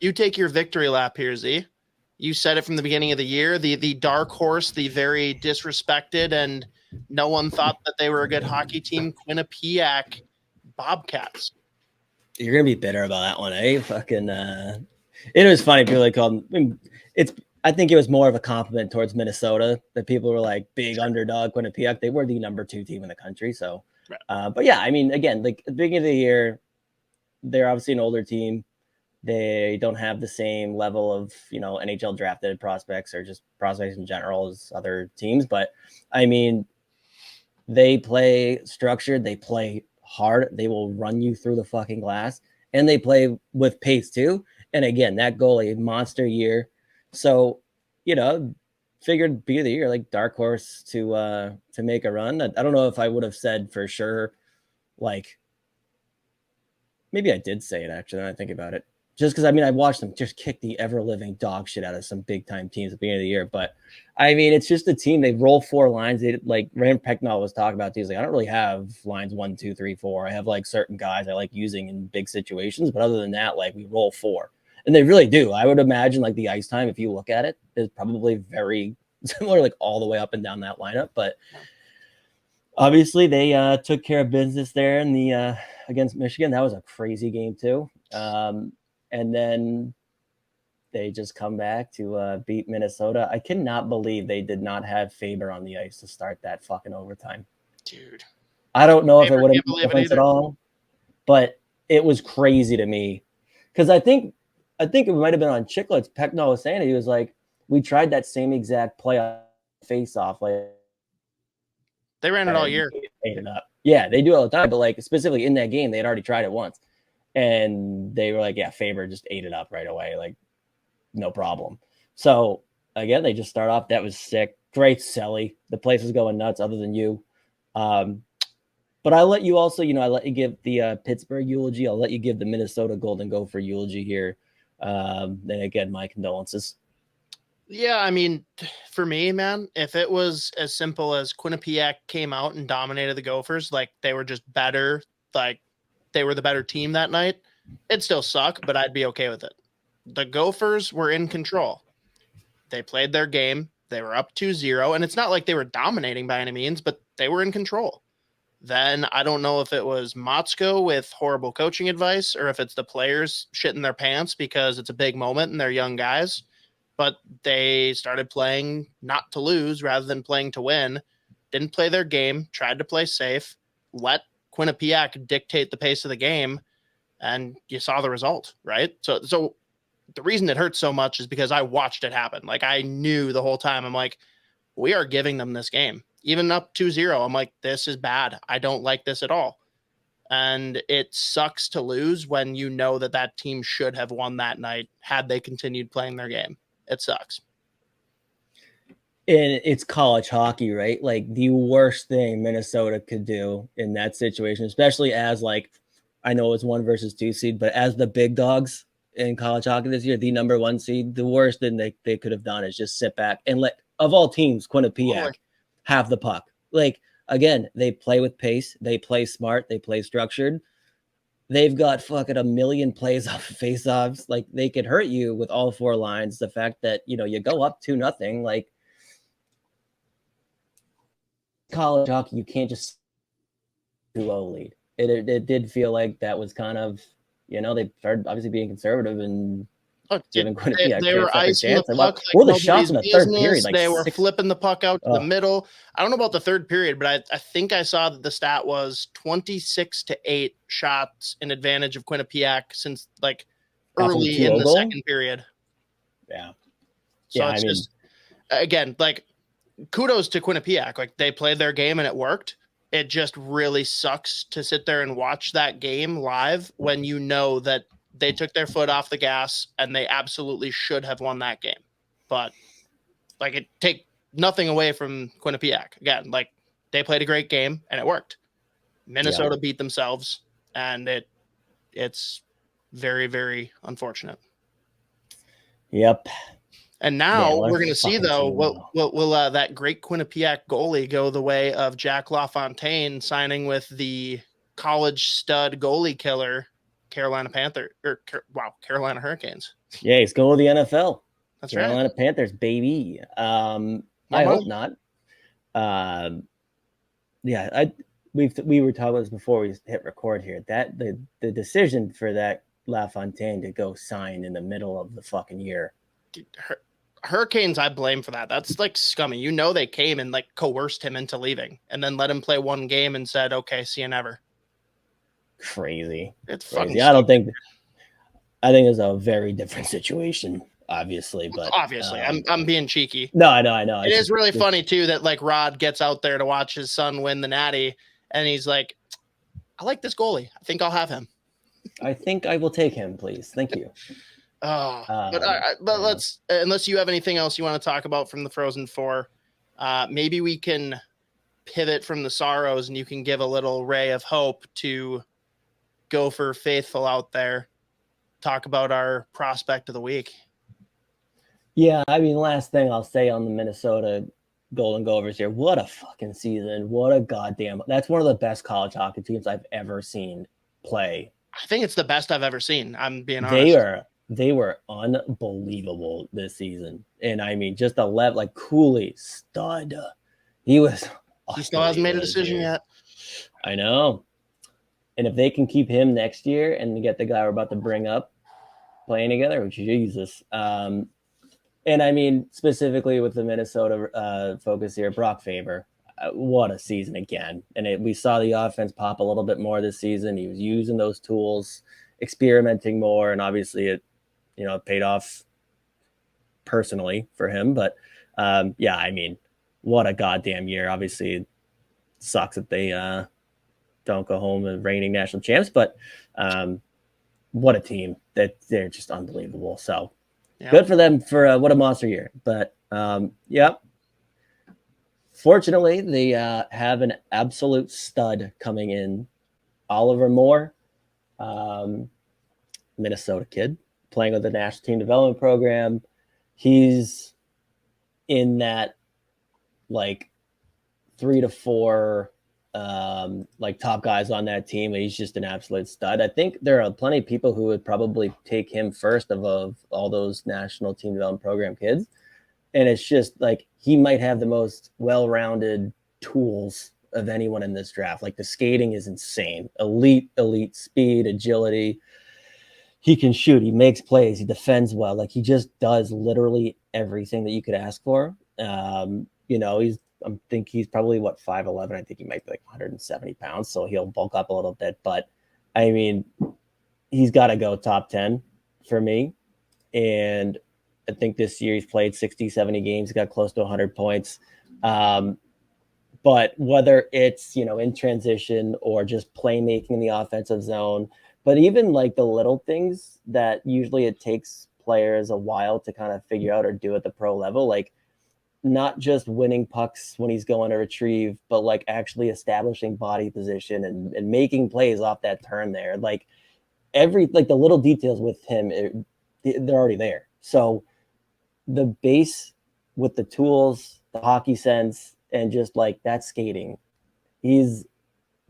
You take your victory lap here, Z. You said it from the beginning of the year, the dark horse, the very disrespected, and no one thought that they were a good hockey team, Quinnipiac Bobcats. You're gonna be bitter about that one, eh? Fucking. It was funny. People like called. I think it was more of a compliment towards Minnesota that people were like big underdog Quinnipiac. They were the number 2 team in the country. So, but yeah, I mean, again, like at the beginning of the year, they're obviously an older team. They don't have the same level of, NHL drafted prospects or just prospects in general as other teams. But I mean, they play structured. They play hard. They will run you through the fucking glass, and they play with pace too. And again, that goalie, monster year. So, figured beginning of the year, like dark horse to make a run. I don't know if I would have said for sure, like maybe I did say it actually. When I think about it, just because I watched them just kick the ever living dog shit out of some big time teams at the beginning of the year. But I mean, it's just a team. They roll 4 lines. They like Rand Pecknall was talking about these. Like, I don't really have lines 1, 2, 3, 4. I have like certain guys I like using in big situations, but other than that, like we roll 4. And they really do. I would imagine like the ice time, if you look at it, is probably very similar, like all the way up and down that lineup. But obviously they took care of business there in the against Michigan. That was a crazy game too. And then they just come back to beat Minnesota. I cannot believe they did not have Faber on the ice to start that fucking overtime. Dude. I don't know if it would have made a difference at all, but it was crazy to me. Because I think it might have been on Chicklets. Pecknall was saying it. He was like, we tried that same exact play face-off. Like, they ran it all year. Ate it up. Yeah, they do it all the time. But like specifically in that game, they had already tried it once. And they were like, yeah, Faber just ate it up right away. Like, no problem. So, again, they just start off. That was sick. Great Selly. The place was going nuts other than you. But I'll let you also, I let you give the Pittsburgh eulogy. I'll let you give the Minnesota Golden Gopher eulogy here. Then again, my condolences. Yeah, I mean, for me, man, if it was as simple as Quinnipiac came out and dominated the Gophers, like they were just better, like they were the better team that night, it'd still suck, but I'd be okay with it. The Gophers were in control. They played their game. They were up 2-0, and it's not like they were dominating by any means, but they were in control. Then I don't know if it was Motzko with horrible coaching advice or if it's the players shitting their pants because it's a big moment and they're young guys, but they started playing not to lose rather than playing to win, didn't play their game, tried to play safe, let Quinnipiac dictate the pace of the game, and you saw the result, right? So the reason it hurts so much is because I watched it happen. Like I knew the whole time, I'm like, we are giving them this game. Even up 2-0, I'm like, this is bad. I don't like this at all. And it sucks to lose when you know that team should have won that night had they continued playing their game. It sucks. And it's college hockey, right? Like the worst thing Minnesota could do in that situation, especially as like, I know it's 1 versus 2 seed, but as the big dogs in college hockey this year, the number 1 seed, the worst thing they could have done is just sit back and let, of all teams, Quinnipiac have the puck. Like, again, they play with pace. They play smart. They play structured. They've got fucking a million plays off of faceoffs. Like, they could hurt you with all 4 lines. The fact that, you go up 2-0, like, college hockey, you can't just 2-0 lead. It did feel like that was kind of, they started obviously being conservative and giving Quinnipiac they were icing the puck. What were the shots in the third period? Like they were flipping the puck out to the middle. I don't know about the third period, but I think I saw that the stat was 26-8 shots in advantage of Quinnipiac since like early in the second period. Yeah. So it's just, again, like kudos to Quinnipiac. Like they played their game and it worked. It just really sucks to sit there and watch that game live when you know that they took their foot off the gas and they absolutely should have won that game. But like it take nothing away from Quinnipiac. Again, like they played a great game and it worked. Minnesota beat themselves and it's very, very unfortunate. Yep. And now we're going to see, though, will that great Quinnipiac goalie go the way of Jack LaFontaine signing with the college stud goalie killer, Carolina Hurricanes. Yeah, he's going to the NFL. That's Carolina right. Panthers, baby. I hope not. Yeah, we were talking about this before we hit record here. That the decision for that LaFontaine to go sign in the middle of the fucking year. Hurricanes, I blame for that. That's like scummy. You know, they came and like coerced him into leaving and then let him play one game and said, okay, see you never. Crazy. It's crazy. fucking stupid. I think it's a very different situation, obviously, but Obviously, I'm being cheeky. No, I know. It is really funny too that like Rod gets out there to watch his son win the Natty, and he's like, "I like this goalie. I think I'll have him. I think I will take him, please. Thank you." But let's, unless you have anything else you want to talk about from the Frozen Four, maybe we can pivot from the sorrows, and you can give a little ray of hope to Gopher faithful out there. Talk about our prospect of the week. Yeah, I mean, last thing I'll say on the Minnesota Golden Gophers here. What a fucking season. What a goddamn. That's one of the best college hockey teams I've ever seen play. I think it's the best I've ever seen. I'm being honest. They were unbelievable this season. And I mean, just 11, like Cooley, stud. He still hasn't made a decision yet. I know. And if they can keep him next year and get the guy we're about to bring up playing together, which Jesus. And I mean, specifically with the Minnesota focus here, Brock Faber, what a season again. And we saw the offense pop a little bit more this season. He was using those tools, experimenting more, and obviously it paid off personally for him. But yeah, I mean, what a goddamn year. Obviously, it sucks that they don't go home and reigning national champs, but what a team. That they're just unbelievable. So good for them for what a monster year. But yeah, fortunately, they have an absolute stud coming in, Oliver Moore, Minnesota kid, playing with the national team development program. He's in that like 3 to 4 like top guys on that team. He's just an absolute stud. I think there are plenty of people who would probably take him first of all those national team development program kids. And it's just like he might have the most well-rounded tools of anyone in this draft. Like the skating is insane. Elite speed, agility. He can shoot. He makes plays. He defends well. Like he just does literally everything that you could ask for. I think he's probably 5'11". I think he might be like 170 pounds. So he'll bulk up a little bit. But I mean, he's got to go top 10 for me. And I think this year he's played 60, 70 games. He got close to 100 points. But whether it's, in transition or just playmaking in the offensive zone, but even like the little things that usually it takes players a while to kind of figure out or do at the pro level, like not just winning pucks when he's going to retrieve, but like actually establishing body position and making plays off that turn there. Like the little details with him, they're already there. So the base with the tools, the hockey sense, and just like that skating, he's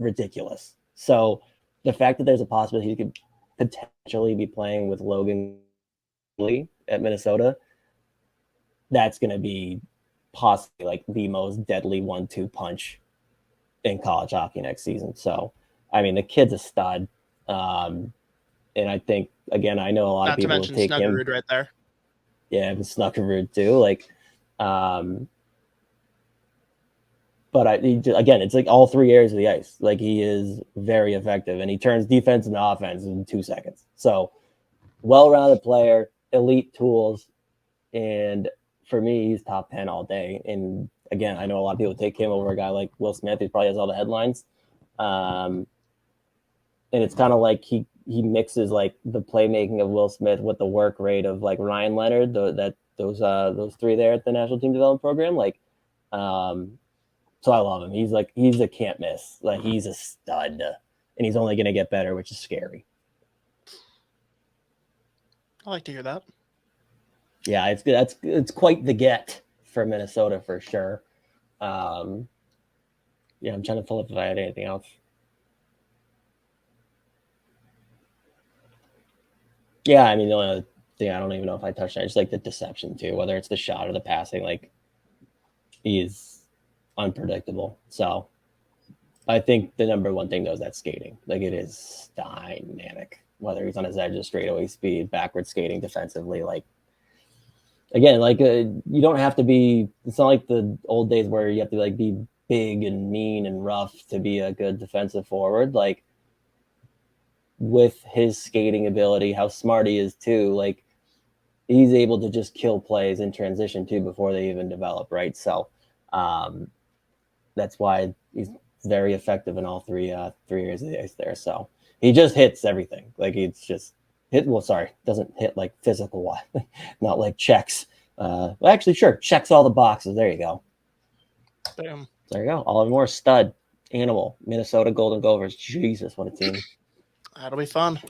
ridiculous. So the fact that there's a possibility he could potentially be playing with Logan Cooley at Minnesota, that's going to be possibly like the most deadly 1-2 punch in college hockey next season. So, I mean, the kid's a stud. And I think, again, I know a lot of people will take him. Right there. Yeah, but Snuggerud too. Like, but again, it's like all 3 areas of the ice. Like he is very effective, and he turns defense into offense in 2 seconds. So, well-rounded player, elite tools, and for me, he's top 10 all day. And again, I know a lot of people take him over a guy like Will Smith, who probably has all the headlines. And it's kind of like he mixes like the playmaking of Will Smith with the work rate of like Ryan Leonard, those 3 there at the National Team Development Program. Like, so I love him. He's a can't miss. Like he's a stud, and he's only going to get better, which is scary. I like to hear that. Yeah, it's quite the get for Minnesota for sure. Yeah, I'm trying to pull up if I had anything else. Yeah, I mean, the only thing I don't even know if I touched on. Just like the deception too, whether it's the shot or the passing, like he's unpredictable. So I think the number one thing though is that skating. Like it is dynamic. Whether he's on his edge of straightaway speed, backward skating defensively, like again, like you don't have to be. It's not like the old days where you have to like be big and mean and rough to be a good defensive forward. Like with his skating ability, how smart he is too. Like he's able to just kill plays in transition too before they even develop, right? So that's why he's very effective in all three areas of the ice there. So he just hits everything. Like he's just hit. Well, sorry, doesn't hit like physical, not like checks. Well, actually, sure, checks all the boxes. There you go. Damn. There you go. Oliver Moore, stud, animal, Minnesota Golden Gophers. Jesus, what a team! That'll be fun.